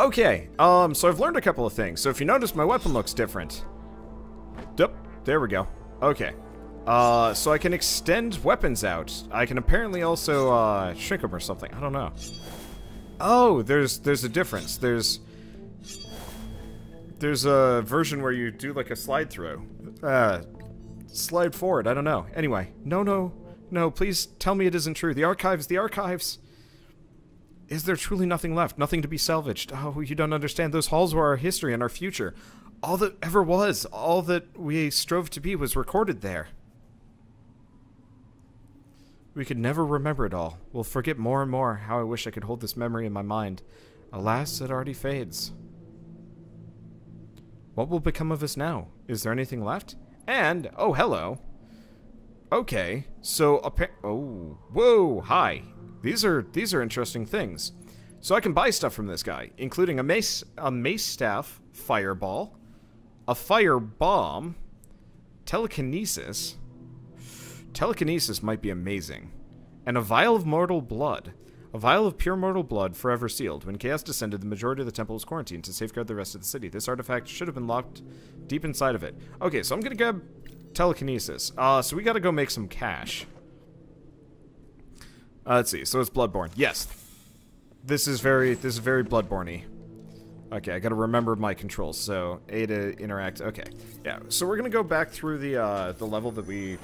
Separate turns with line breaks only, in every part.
Okay, so I've learned a couple of things. So if you notice, my weapon looks different. Yep, there we go. Okay. So I can extend weapons out. I can apparently also, shrink them or something. I don't know. Oh, there's a difference. There's a version where you do like a slide through. Slide forward, I don't know. Anyway, no, please tell me it isn't true. The archives! Is there truly nothing left? Nothing to be salvaged? Oh, you don't understand. Those halls were our history and our future. All that ever was, all that we strove to be was recorded there. We could never remember it all. We'll forget more and more. How I wish I could hold this memory in my mind. Alas, it already fades. What will become of us now? Is there anything left? And, oh, hello. Okay, so, oh, whoa, hi. These are interesting things. So I can buy stuff from this guy, including a mace staff, fireball, a fire bomb, telekinesis. Telekinesis might be amazing. And a vial of mortal blood. A vial of pure mortal blood, forever sealed. When chaos descended, the majority of the temple was quarantined to safeguard the rest of the city. This artifact should have been locked deep inside of it. Okay, so I'm gonna grab telekinesis. So we gotta go make some cash. Let's see. So it's Bloodborne. Yes. This is very Bloodborne-y. Okay, I gotta remember my controls. So A to interact. Okay. Yeah. So we're gonna go back through the level that we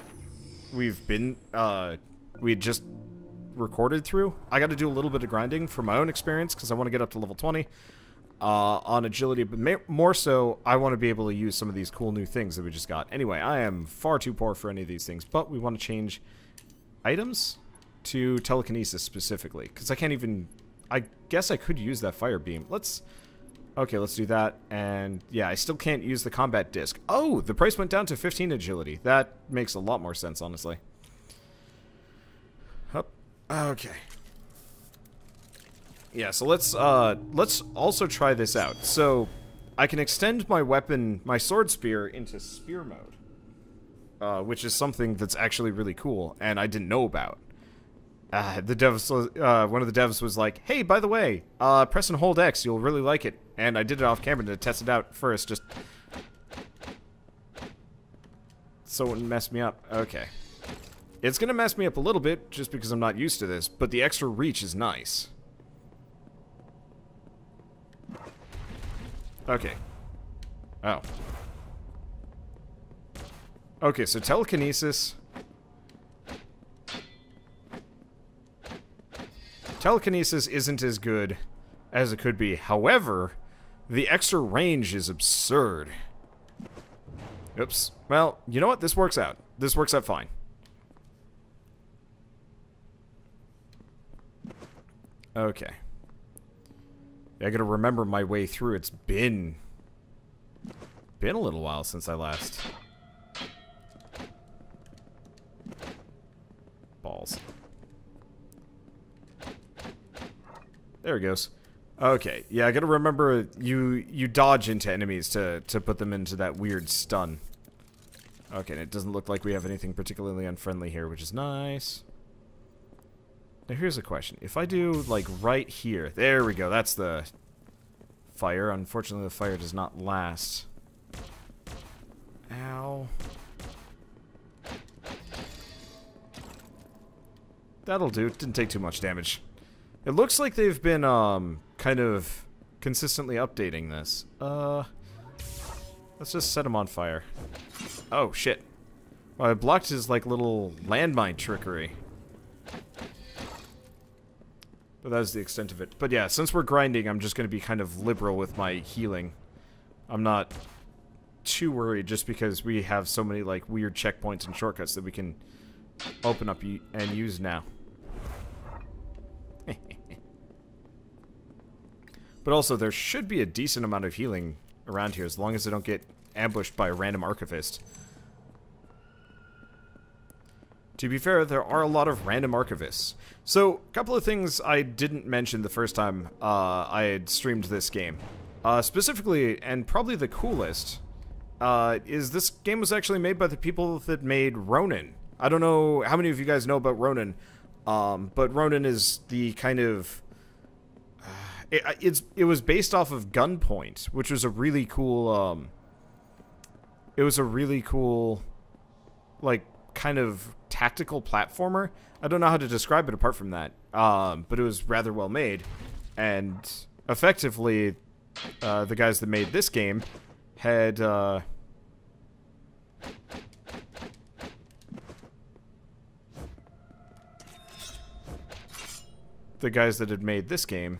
just recorded through. I got to do a little bit of grinding for my own experience because I want to get up to level 20 on agility, but more so I want to be able to use some of these cool new things that we just got. Anyway, I am far too poor for any of these things, but we want to change items to telekinesis specifically because I can't even... I guess I could use that fire beam. Okay, let's do that. And yeah, I still can't use the combat disc. Oh, the price went down to 15 agility. That makes a lot more sense, honestly. Okay. Yeah, so let's also try this out. So I can extend my weapon, my sword spear, into spear mode, which is something that's actually really cool, and I didn't know about. The devs, one of the devs was like, "Hey, by the way, press and hold X, you'll really like it." And I did it off camera to test it out first, just so it wouldn't mess me up. Okay. It's gonna mess me up a little bit, just because I'm not used to this, but the extra reach is nice. Okay. Oh. Okay, so telekinesis. Telekinesis isn't as good as it could be. However, the extra range is absurd. Oops. Well, you know what? This works out. This works out fine. Okay. I gotta remember my way through. It's been a little while since I last... Balls. There it goes. Okay, yeah, I gotta remember you dodge into enemies to put them into that weird stun. Okay, and it doesn't look like we have anything particularly unfriendly here, which is nice. Now here's a question. If I do, like, right here... There we go, that's the fire. Unfortunately, the fire does not last. Ow. That'll do. It didn't take too much damage. It looks like they've been, kind of consistently updating this. Let's just set him on fire. Oh, shit. Well, I blocked his, like, little landmine trickery. But that is the extent of it. But yeah, since we're grinding, I'm just going to be kind of liberal with my healing. I'm not too worried just because we have so many, like, weird checkpoints and shortcuts that we can open up and use now. But also, there should be a decent amount of healing around here as long as I don't get ambushed by a random archivist. To be fair, there are a lot of random archivists. So, a couple of things I didn't mention the first time I had streamed this game. Specifically, and probably the coolest, is this game was actually made by the people that made Ronin. I don't know how many of you guys know about Ronin, but Ronin is the kind of... It was based off of Gunpoint, which was a really cool, it was a really cool, like, kind of tactical platformer. I don't know how to describe it apart from that, but it was rather well made, and effectively, the guys that made this game had, the guys that had made this game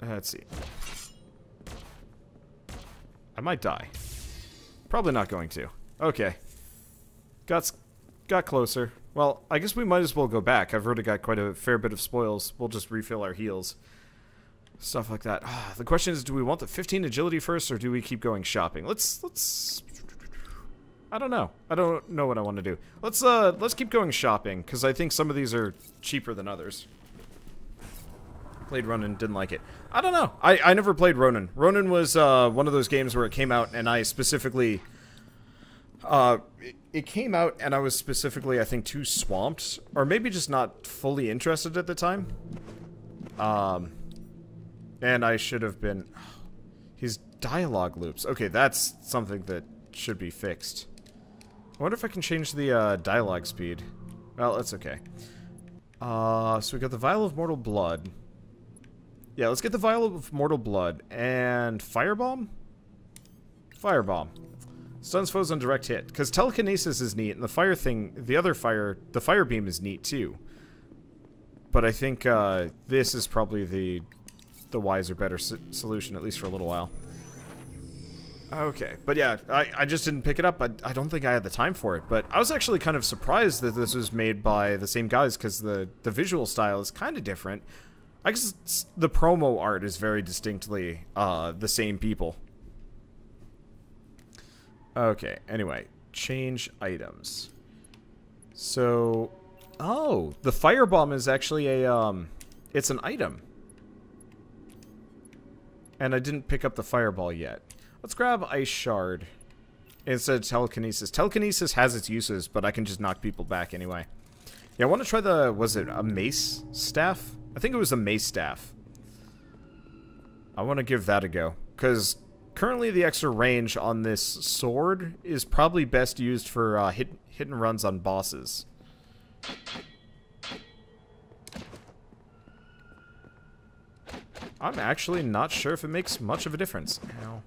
let's see. I might die. Probably not going to. Okay. Got closer. Well, I guess we might as well go back. I've already got quite a fair bit of spoils. We'll just refill our heals. Stuff like that. The question is, do we want the 15 agility first, or do we keep going shopping? Let's... I don't know. I don't know what I want to do. Let's keep going shopping, because I think some of these are cheaper than others. Played Ronin, didn't like it. I don't know. I never played Ronin. Ronin was one of those games where it came out, and I specifically... it came out, and I was specifically, I think, too swamped, or maybe just not fully interested at the time. And I should have been... His dialogue loops. Okay, that's something that should be fixed. I wonder if I can change the dialogue speed. Well, that's okay. So we got the Vial of Mortal Blood. Yeah, let's get the Vial of Mortal Blood. And Firebomb? Firebomb. Stuns foes on direct hit. Because telekinesis is neat, and the fire thing, the fire beam is neat too. But I think this is probably the wiser, better solution, at least for a little while. Okay, but yeah, I just didn't pick it up. I don't think I had the time for it, but I was actually kind of surprised that this was made by the same guys, because the visual style is kind of different. I guess the promo art is very distinctly the same people. Okay, anyway, change items. So, oh, the firebomb is actually a, it's an item. And I didn't pick up the fireball yet. Let's grab Ice Shard instead of Telekinesis. Telekinesis has its uses, but I can just knock people back anyway. Yeah, I want to try the, was it a Mace Staff? I think it was a Mace Staff. I want to give that a go, because currently the extra range on this sword is probably best used for hit and runs on bosses. I'm actually not sure if it makes much of a difference. Ow.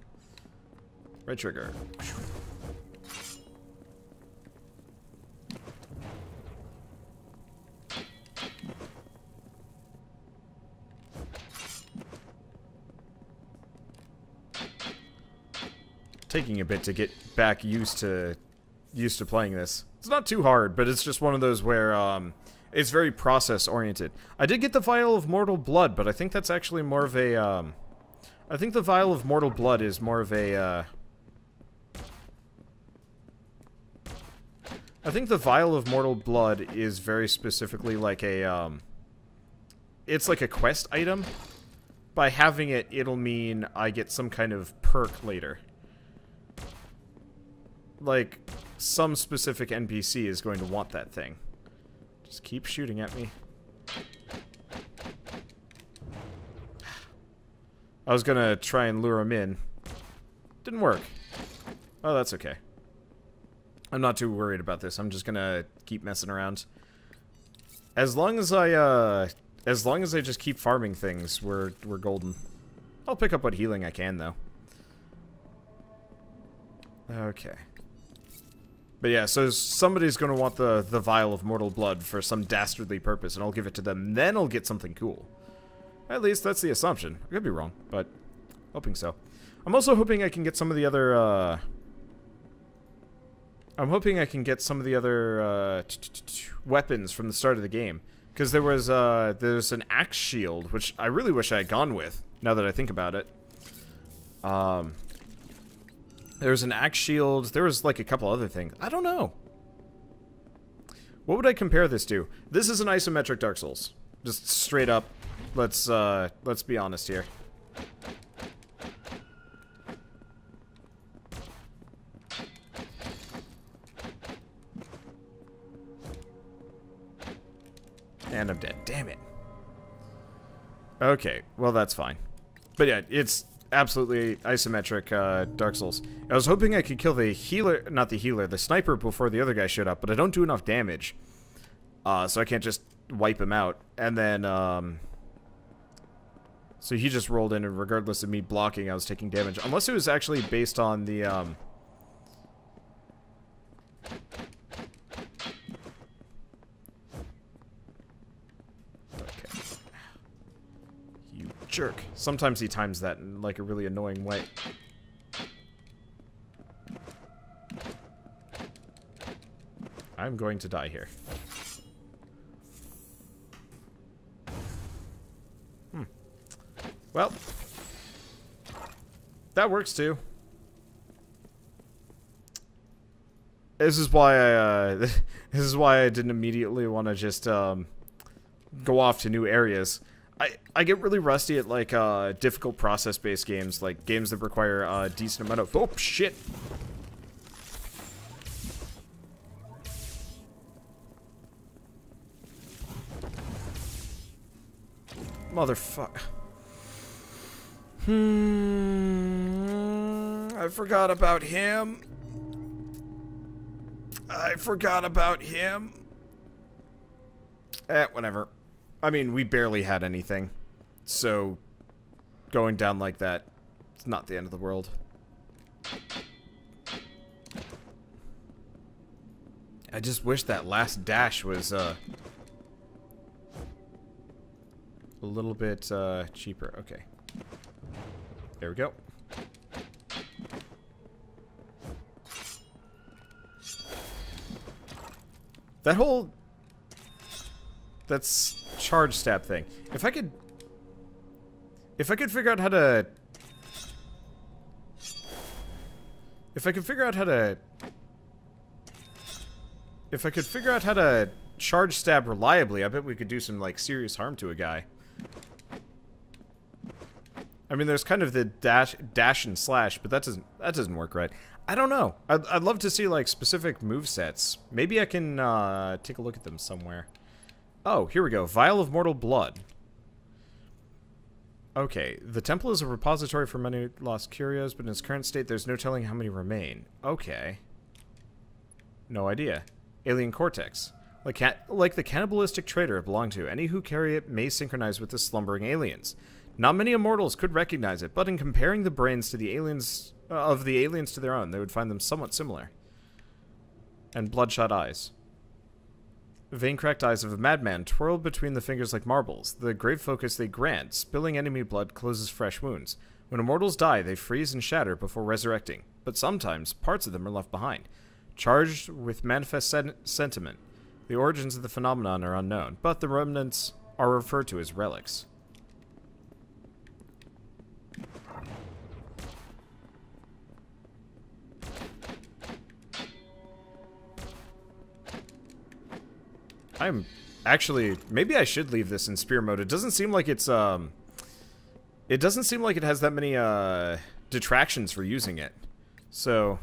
Right trigger. Taking a bit to get back used to playing this. It's not too hard, but it's just one of those where it's very process oriented. I did get the Vial of Mortal Blood, but I think that's actually more of a I think the Vial of Mortal Blood is more of a I think the Vial of Mortal Blood is very specifically like a it's like a quest item. By having it, it'll mean I get some kind of perk later. Like, some specific NPC is going to want that thing. Just keep shooting at me. I was gonna try and lure him in. Didn't work. Oh, that's okay. I'm not too worried about this. I'm just gonna keep messing around. As long as I just keep farming things, we're golden. I'll pick up what healing I can, though. Okay. But yeah, so somebody's going to want the Vial of Mortal Blood for some dastardly purpose, and I'll give it to them, then I'll get something cool. At least that's the assumption. I could be wrong, but hoping so. I'm also hoping I can get some of the other, weapons from the start of the game. Because there's an axe shield, which I really wish I had gone with, now that I think about it. There's an axe shield. There was like a couple other things. I don't know. What would I compare this to? This is an isometric Dark Souls. Just straight up. Let's be honest here. And I'm dead. Damn it. Okay, well that's fine. But yeah, it's absolutely isometric Dark Souls. I was hoping I could kill the healer, not the healer, the sniper before the other guy showed up, but I don't do enough damage. So I can't just wipe him out. And then, so he just rolled in, and regardless of me blocking, I was taking damage. Unless it was actually based on the, jerk. Sometimes he times that in like a really annoying way. I'm going to die here. Well, that works too. This is why I this is why I didn't immediately want to just go off to new areas. I get really rusty at, like, difficult process-based games, like games that require a decent amount of... Oh, shit! Motherfuck. I forgot about him. I forgot about him. Whatever. I mean, we barely had anything, so going down like that, it's not the end of the world. I just wish that last dash was, a little bit, cheaper. Okay. There we go. That whole... That's... charge stab thing. If I could figure out how to... If I could figure out how to charge stab reliably, I bet we could do some, like, serious harm to a guy. I mean, there's kind of the dash and slash, but that doesn't work right. I don't know. I'd love to see, like, specific movesets. Maybe I can take a look at them somewhere. Oh, here we go. Vial of Mortal Blood. Okay, the temple is a repository for many lost curios, but in its current state, there's no telling how many remain. Okay. No idea. Alien Cortex. Like the cannibalistic traitor it belonged to, any who carry it may synchronize with the slumbering aliens. Not many immortals could recognize it, but in comparing the brains to the aliens, of the aliens to their own, they would find them somewhat similar. And bloodshot eyes. Vein-cracked eyes of a madman twirled between the fingers like marbles. The grave focus they grant, spilling enemy blood closes fresh wounds. When immortals die, they freeze and shatter before resurrecting. But sometimes, parts of them are left behind. Charged with manifest sentiment. The origins of the phenomenon are unknown, but the remnants are referred to as relics. I'm actually, maybe I should leave this in spear mode. It doesn't seem like it's, it doesn't seem like it has that many, detractions for using it. So,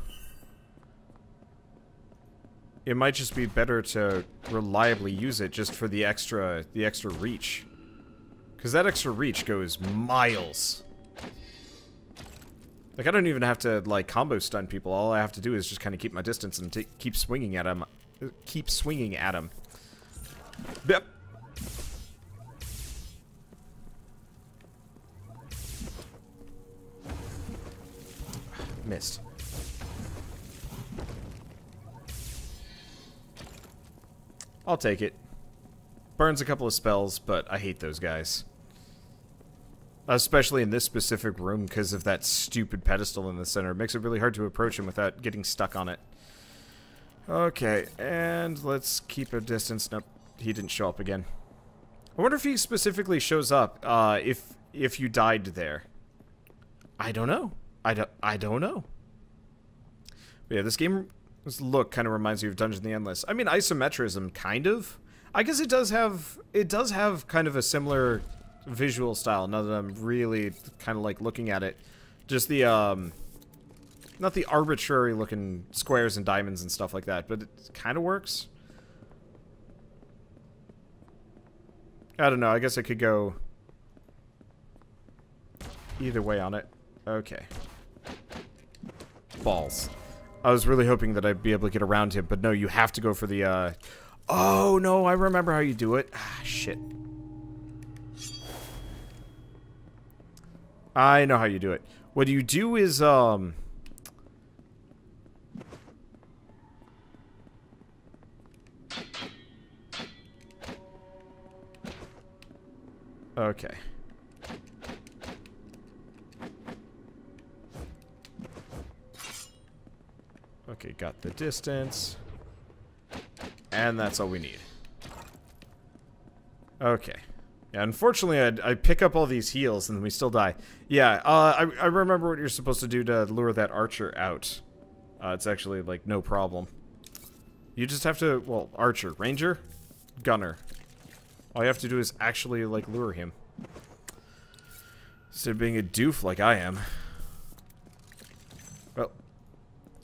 it might just be better to reliably use it just for the extra reach. Because that extra reach goes miles. Like, I don't even have to, like, combo stun people. All I have to do is just kind of keep my distance and keep swinging at them. Keep swinging at them. Yep. Missed. I'll take it. Burns a couple of spells, but I hate those guys. Especially in this specific room because of that stupid pedestal in the center. It makes it really hard to approach him without getting stuck on it. Okay, and let's keep a distance. Nope. He didn't show up again. I wonder if he specifically shows up if you died there. I don't know. I don't know. But yeah, this look kind of reminds me of Dungeon the Endless. I mean, isometrism, kind of. I guess it does have kind of a similar visual style. Now that I'm really kind of like looking at it, just the not the arbitrary looking squares and diamonds and stuff like that, but it kind of works. I don't know. I guess I could go either way on it. Okay. Balls. I was really hoping that I'd be able to get around him, but no, you have to go for the, Oh, no, I remember how you do it. Ah, shit. I know how you do it. What you do is, Okay. Okay, got the distance. And that's all we need. Okay. Yeah, unfortunately, I pick up all these heals and we still die. Yeah, I remember what you're supposed to do to lure that archer out. It's actually, like, no problem. You just have to, well, archer, ranger, gunner. All you have to do is actually, like, lure him. Instead of being a doof like I am. Well,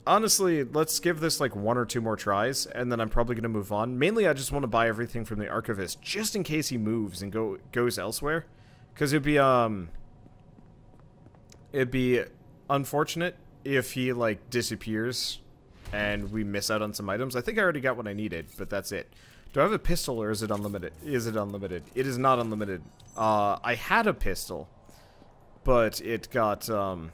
honestly, let's give this like 1 or 2 more tries, and then I'm probably going to move on. Mainly, I just want to buy everything from the Archivist, just in case he moves and goes elsewhere. Because it'd be unfortunate if he, like, disappears and we miss out on some items. I think I already got what I needed, but that's it. Do I have a pistol, or is it unlimited? Is it unlimited? It is not unlimited. I had a pistol, but it got, Ow.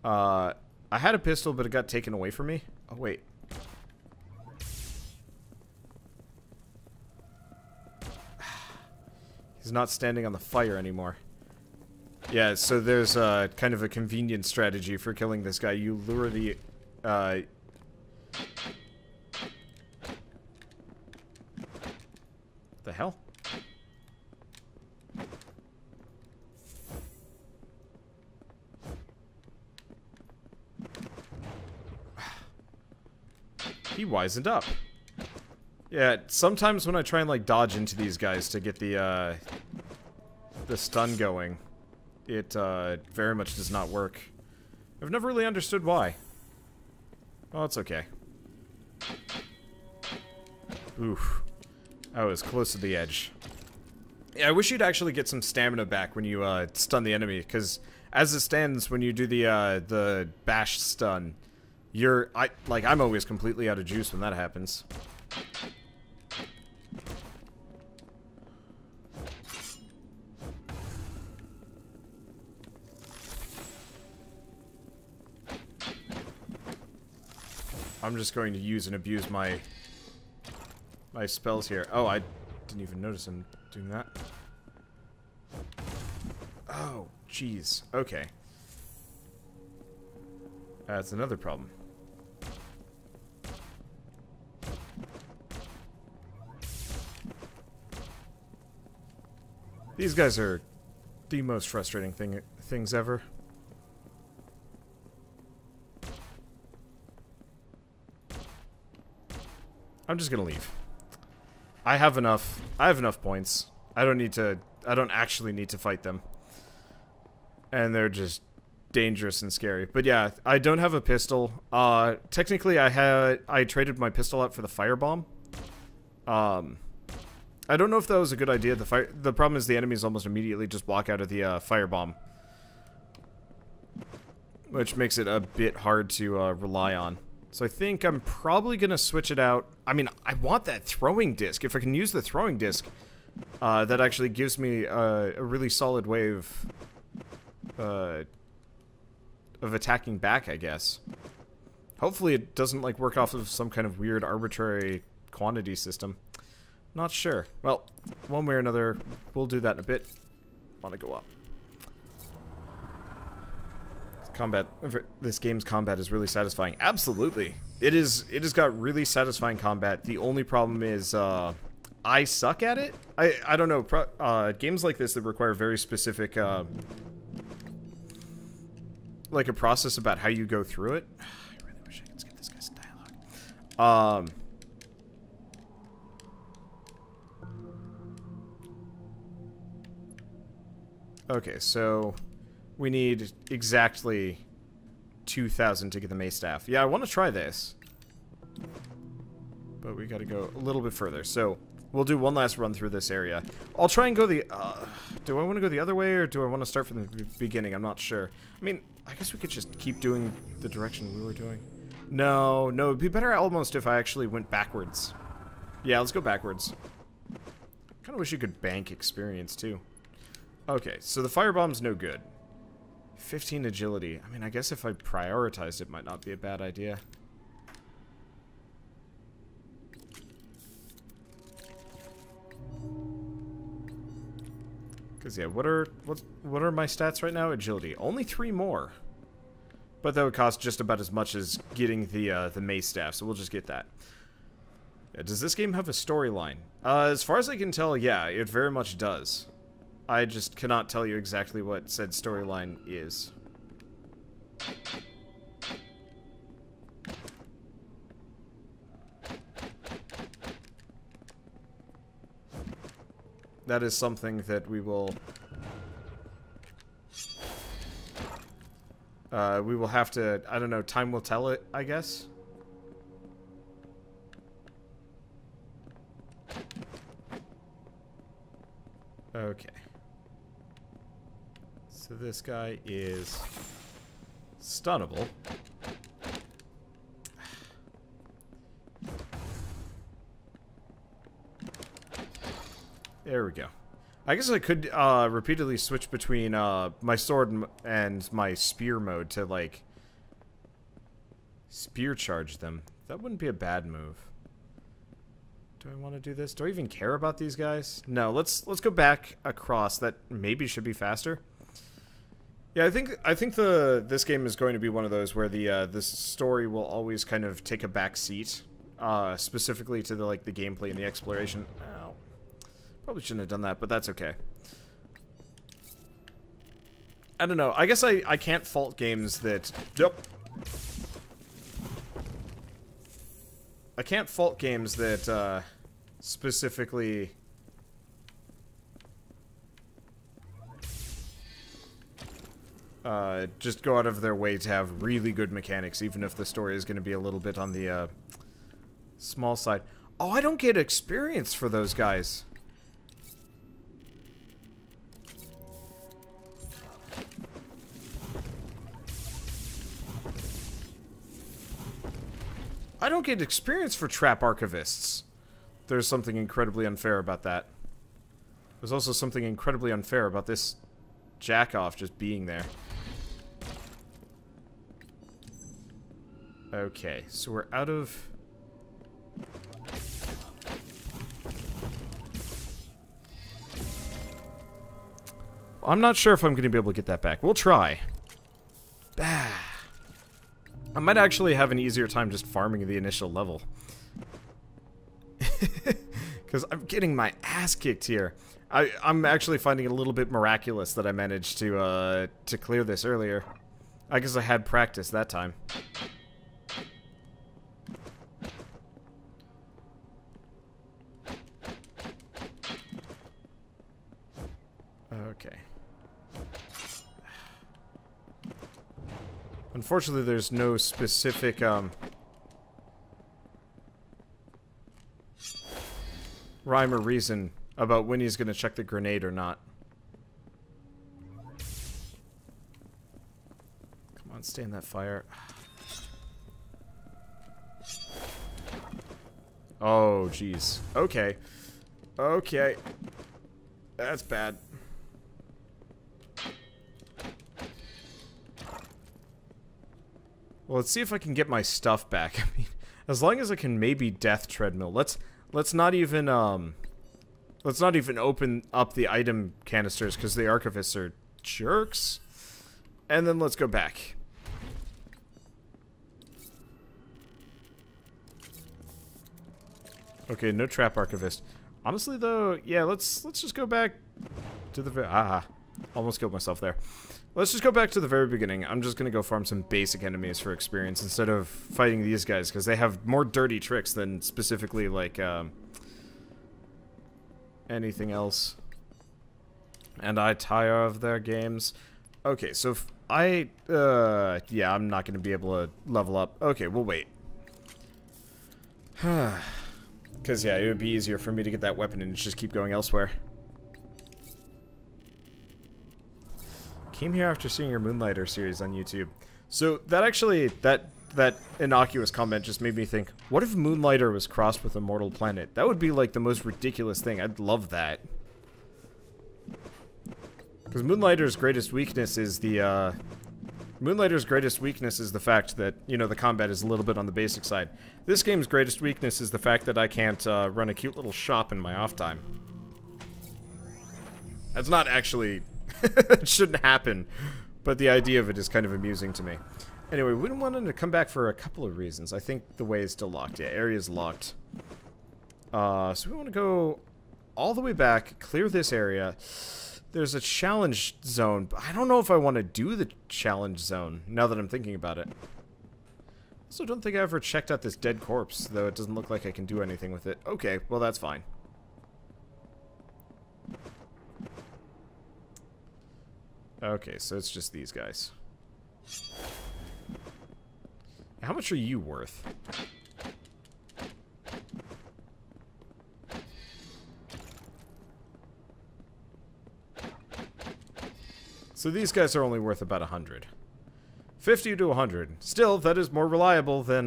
I had a pistol, but it got taken away from me. Oh, wait. He's not standing on the fire anymore. Yeah, so there's kind of a convenient strategy for killing this guy. You lure the, the hell? He wisened up. Yeah, sometimes when I try and, like, dodge into these guys to get the stun going, it, very much does not work. I've never really understood why. Oh, it's okay. Oof. I was close to the edge. Yeah, I wish you'd actually get some stamina back when you, stun the enemy, because as it stands, when you do the bash stun, I'm always completely out of juice when that happens. I'm just going to use and abuse my spells here. Oh, I didn't even notice him doing that. Oh, jeez. Okay. That's another problem. These guys are the most frustrating things ever. I'm just gonna leave. I have enough points. I don't actually need to fight them. And they're just dangerous and scary. But yeah, I don't have a pistol. Technically I traded my pistol out for the firebomb. I don't know if that was a good idea. The problem is the enemies almost immediately just walk out of the firebomb, which makes it a bit hard to rely on. So I think I'm probably gonna switch it out. I mean, I want that throwing disc. If I can use the throwing disc, that actually gives me a really solid way of attacking back, I guess. Hopefully it doesn't, like, work off of some kind of weird arbitrary quantity system. Not sure. Well, one way or another, we'll do that in a bit. Want to go up. This game's combat is really satisfying. Absolutely. It has got really satisfying combat. The only problem is, I suck at it. I don't know. Games like this that require very specific, like a process about how you go through it. I really wish I could skip this guy's dialogue. Okay, so we need exactly 2,000 to get the mace staff. Yeah, I want to try this. But we gotta go a little bit further. So, we'll do one last run through this area. I'll try and go the... do I want to go the other way, or do I want to start from the beginning? I'm not sure. I mean, I guess we could just keep doing the direction we were doing. No, it'd be better almost if I actually went backwards. Yeah, let's go backwards. Kind of wish you could bank experience, too. Okay, so the firebomb's no good. 15 agility. I mean, I guess if I prioritized it might not be a bad idea. Because, yeah, what are my stats right now? Agility. Only 3 more. But that would cost just about as much as getting the mace staff, so we'll just get that. Yeah, does this game have a storyline? As far as I can tell, yeah, it very much does. I just cannot tell you exactly what said storyline is. That is something that we will have to, I don't know, time will tell it, I guess. Okay. So this guy is stunnable. There we go. I guess I could repeatedly switch between my sword and my spear mode to, like, spear charge them. That wouldn't be a bad move. Do I want to do this? Do I even care about these guys? No, let's go back across. That maybe should be faster. Yeah, I think this game is going to be one of those where this story will always kind of take a back seat, specifically to the gameplay and the exploration. Ow. Probably shouldn't have done that, but that's okay. I don't know. I guess I can't fault games that... Yep. I can't fault games that, specifically... just go out of their way to have really good mechanics, even if the story is going to be a little bit on the, small side. Oh, I don't get experience for those guys. I don't get experience for trap archivists. There's something incredibly unfair about that. There's also something incredibly unfair about this jack-off just being there. Okay, so we're out of... I'm not sure if I'm going to be able to get that back. We'll try. Bah. I might actually have an easier time just farming the initial level. Because I'm getting my ass kicked here. I'm actually finding it a little bit miraculous that I managed to clear this earlier. I guess I had practice that time. Okay. Unfortunately, there's no specific, rhyme or reason about when he's gonna check the grenade or not. Come on, stay in that fire. Oh, jeez. Okay. Okay. That's bad. Well, let's see if I can get my stuff back. I mean, as long as I can maybe death treadmill. Let's not even open up the item canisters because the archivists are jerks. And then let's go back. Okay, no trap archivist. Honestly, though, yeah, let's just go back to the almost killed myself there. Let's just go back to the very beginning. I'm just gonna go farm some basic enemies for experience instead of fighting these guys because they have more dirty tricks than specifically like anything else. And I tire of their games. Okay, so Yeah, I'm not going to be able to level up. Okay, we'll wait. Because, yeah, it would be easier for me to get that weapon and just keep going elsewhere. Came here after seeing your Moonlighter series on YouTube. So, that actually, that innocuous comment just made me think, what if Moonlighter was crossed with Immortal Planet? That would be, like, the most ridiculous thing. I'd love that. Because Moonlighter's greatest weakness is the, fact that, you know, the combat is a little bit on the basic side. This game's greatest weakness is the fact that I can't, run a cute little shop in my off time. That's not actually... it shouldn't happen, but the idea of it is kind of amusing to me. Anyway, we wanted to come back for a couple of reasons. I think the way is still locked. Yeah, area's locked. So we want to go all the way back, clear this area. There's a challenge zone, but I don't know if I want to do the challenge zone, now that I'm thinking about it. Also, don't think I ever checked out this dead corpse, though it doesn't look like I can do anything with it. Okay, well that's fine. Okay, so it's just these guys. How much are you worth? So these guys are only worth about 100. 50 to 100. Still, that is more reliable than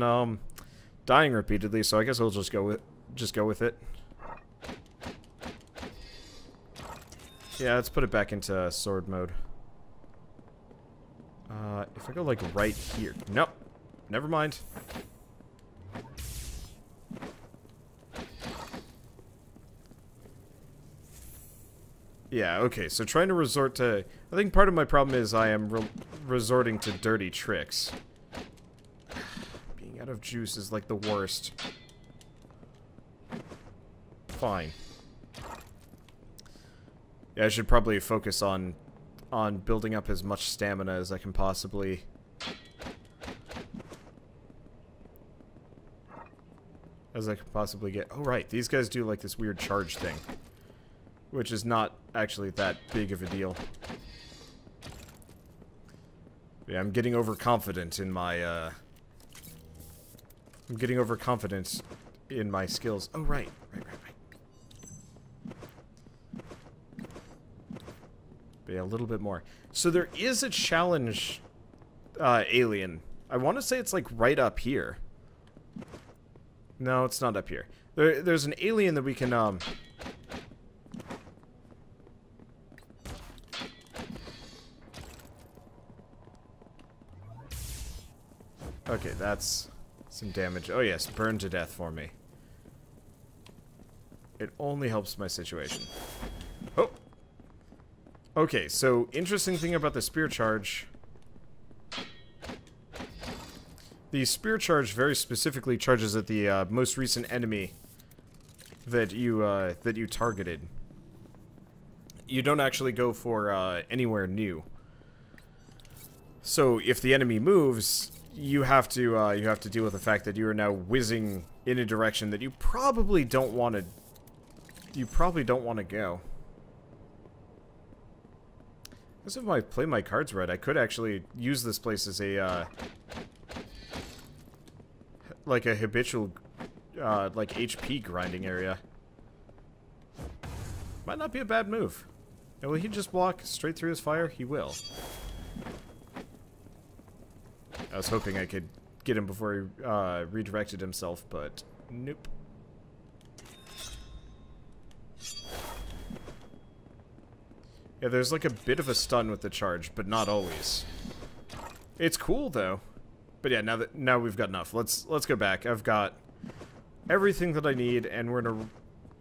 dying repeatedly, so I guess we'll just go with it. Yeah, let's put it back into sword mode. If I go like right here. Nope. Never mind. Yeah, okay, so trying to resort to... I think part of my problem is I am resorting to dirty tricks. Being out of juice is like the worst. Fine. Yeah, I should probably focus on building up as much stamina as I can possibly... get. Oh, right, these guys do like this weird charge thing. Which is not actually that big of a deal. Yeah, I'm getting overconfident in my, I'm getting overconfident in my skills. Oh, right. But yeah, a little bit more. So there is a challenge, alien. I want to say it's, like, right up here. No, it's not up here. There's an alien that we can, Okay, that's some damage. Oh yes, burn to death for me. It only helps my situation. Oh! Okay, so interesting thing about the spear charge. The spear charge very specifically charges at the most recent enemy that you targeted. You don't actually go for anywhere new. So if the enemy moves, you have to deal with the fact that you are now whizzing in a direction that you probably don't want to. You probably don't want to go. I guess if I play my cards right, I could actually use this place as a like a habitual like HP grinding area. Might not be a bad move. And will he just walk straight through his fire? He will. I was hoping I could get him before he redirected himself, but nope. Yeah, there's like a bit of a stun with the charge, but not always. It's cool though. But yeah, now we've got enough. Let's go back. I've got everything that I need, and we're in a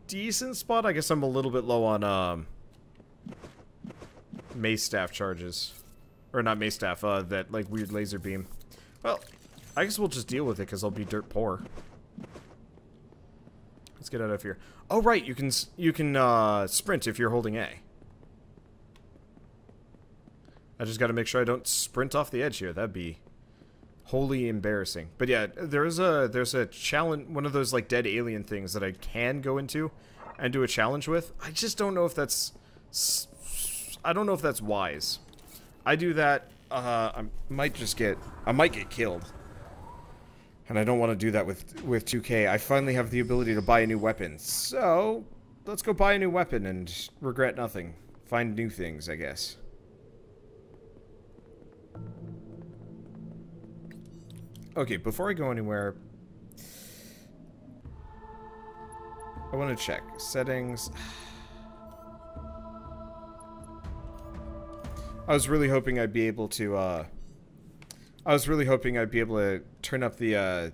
decent spot. I guess I'm a little bit low on mace staff charges. Or not mace staff, that like weird laser beam. Well, I guess we'll just deal with it because I'll be dirt poor. Let's get out of here. Oh right, you can sprint if you're holding A. I just got to make sure I don't sprint off the edge here. That'd be wholly embarrassing. But yeah, there's a challenge, one of those like dead alien things that I can go into and do a challenge with. I just don't know if that's wise. I do that I might get killed. And I don't want to do that with 2K. I finally have the ability to buy a new weapon. So, let's go buy a new weapon and regret nothing. Find new things, I guess. Okay, before I go anywhere, I want to check. Settings. I was really hoping I'd be able to, turn up the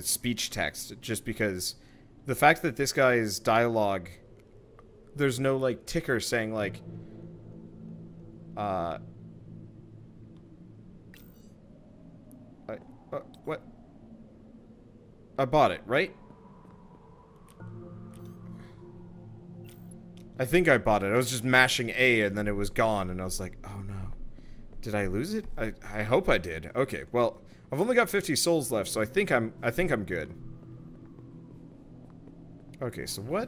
speech text, just because the fact that this guy's dialogue, there's no, like, ticker saying, like, what? I bought it, right? I think I bought it. I was just mashing A and then it was gone and I was like, oh no. Did I lose it? I hope I did. Okay, well, I've only got 50 souls left, so I think I'm good. Okay, so what?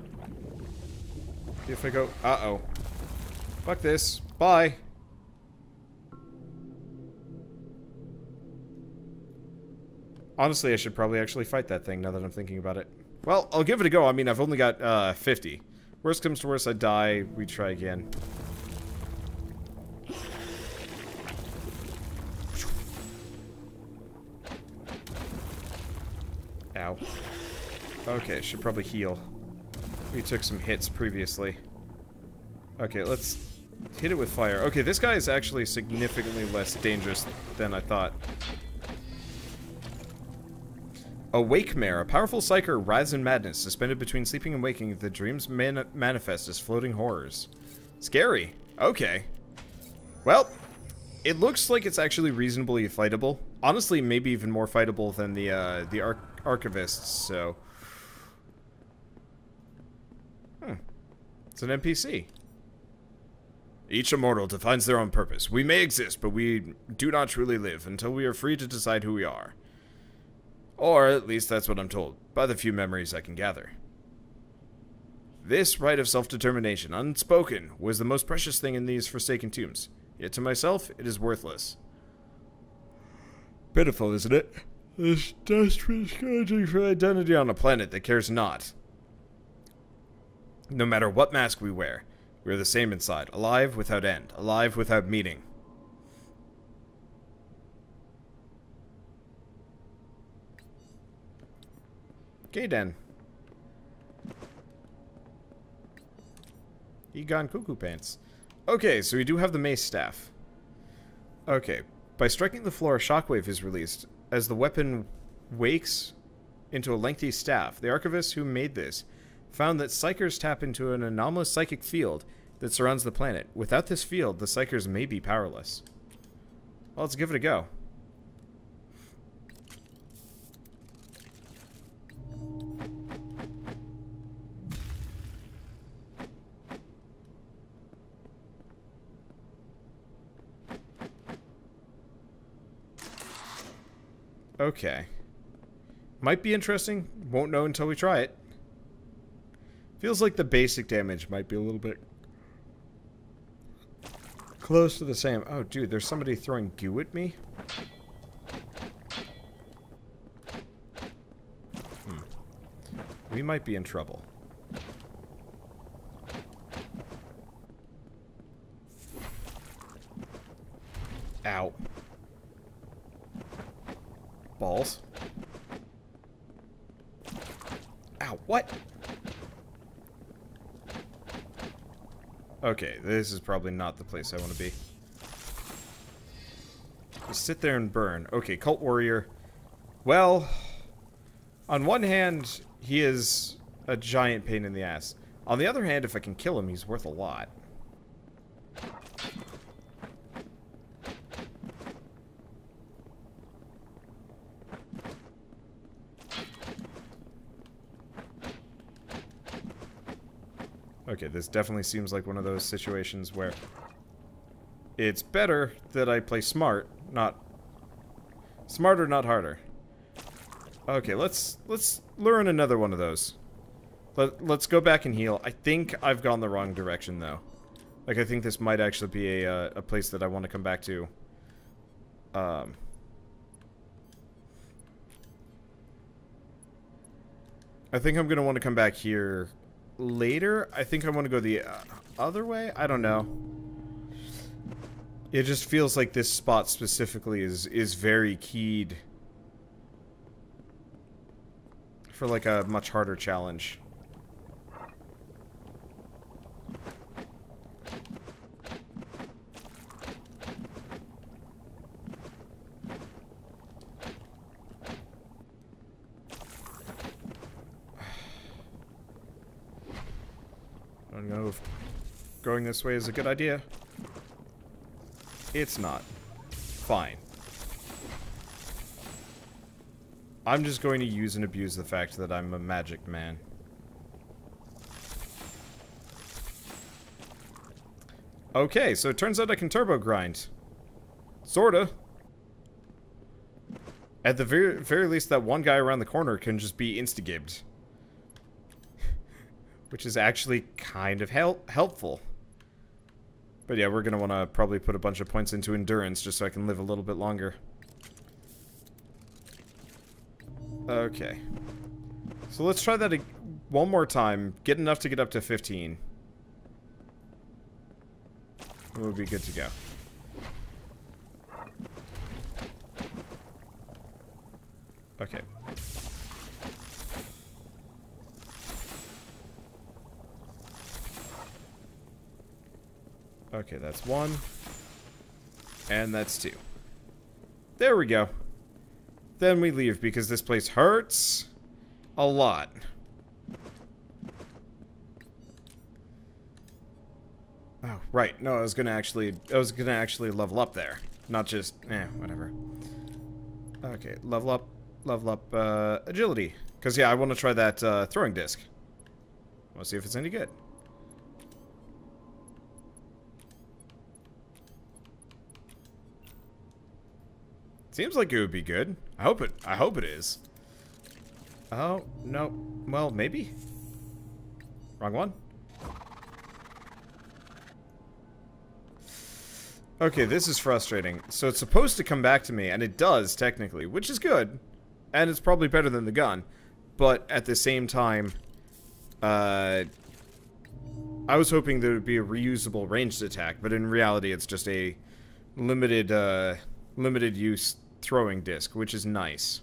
If I go, uh-oh. Fuck this. Bye. Honestly, I should probably actually fight that thing now that I'm thinking about it. Well, I'll give it a go. I mean, I've only got 50. Worst comes to worst, I die. We try again. Ow. Okay, should probably heal. We took some hits previously. Okay, let's hit it with fire. Okay, this guy is actually significantly less dangerous than I thought. Awakewalker, a powerful psyker writhes in madness, suspended between sleeping and waking. The dreams manifest as floating horrors. Scary. Okay. Well, it looks like it's actually reasonably fightable. Honestly, maybe even more fightable than the archivists. So, it's an NPC. Each immortal defines their own purpose. We may exist, but we do not truly live until we are free to decide who we are. Or, at least that's what I'm told, by the few memories I can gather. This right of self-determination, unspoken, was the most precious thing in these forsaken tombs. Yet to myself, it is worthless. Pitiful, isn't it? This desperate scrounging for identity on a planet that cares not. No matter what mask we wear, we are the same inside, alive without end, alive without meaning. Okay, then. Egon Cuckoo Pants. Okay, so we do have the mace staff. Okay. By striking the floor, a shockwave is released. As the weapon wakes into a lengthy staff, the archivists who made this found that psychers tap into an anomalous psychic field that surrounds the planet. Without this field, the psychers may be powerless. Well, let's give it a go. Okay. Might be interesting. Won't know until we try it. Feels like the basic damage might be a little bit close to the same. Oh, dude, there's somebody throwing goo at me? We might be in trouble. Ow. Balls. Ow, what? Okay, this is probably not the place I want to be. Just sit there and burn. Okay, cult warrior. Well, on one hand, he is a giant pain in the ass. On the other hand, if I can kill him, he's worth a lot. Okay, this definitely seems like one of those situations where it's better that I play smart, not smarter, not harder. Okay, let's learn another one of those. Let's go back and heal. I think I've gone the wrong direction though. Like I think this might actually be a place that I want to come back to I think I'm going to want to come back here later. I think I want to go the other way. I don't know. It just feels like this spot specifically is very keyed for like a much harder challenge. I don't know if going this way is a good idea. It's not. Fine. I'm just going to use and abuse the fact that I'm a magic man. Okay, so it turns out I can turbo grind. Sorta. At the very least, that one guy around the corner can just be insta-gibbed. Which is actually kind of helpful. But yeah, we're going to want to probably put a bunch of points into endurance just so I can live a little bit longer. Okay. So let's try that one more time. Get enough to get up to 15. We'll be good to go. Okay. Okay, that's 1. And that's 2. There we go. Then we leave because this place hurts a lot. Oh, right. No, I was gonna actually level up there. Not just whatever. Okay, level up agility. Cause yeah, I wanna try that throwing disc. Wanna see if it's any good. Seems like it would be good. I hope it is. Oh, no. Well, maybe. Wrong one. Okay, this is frustrating. So it's supposed to come back to me, and it does, technically, which is good. And it's probably better than the gun. But at the same time, I was hoping there would be a reusable ranged attack, but in reality it's just a limited use throwing disc, which is nice.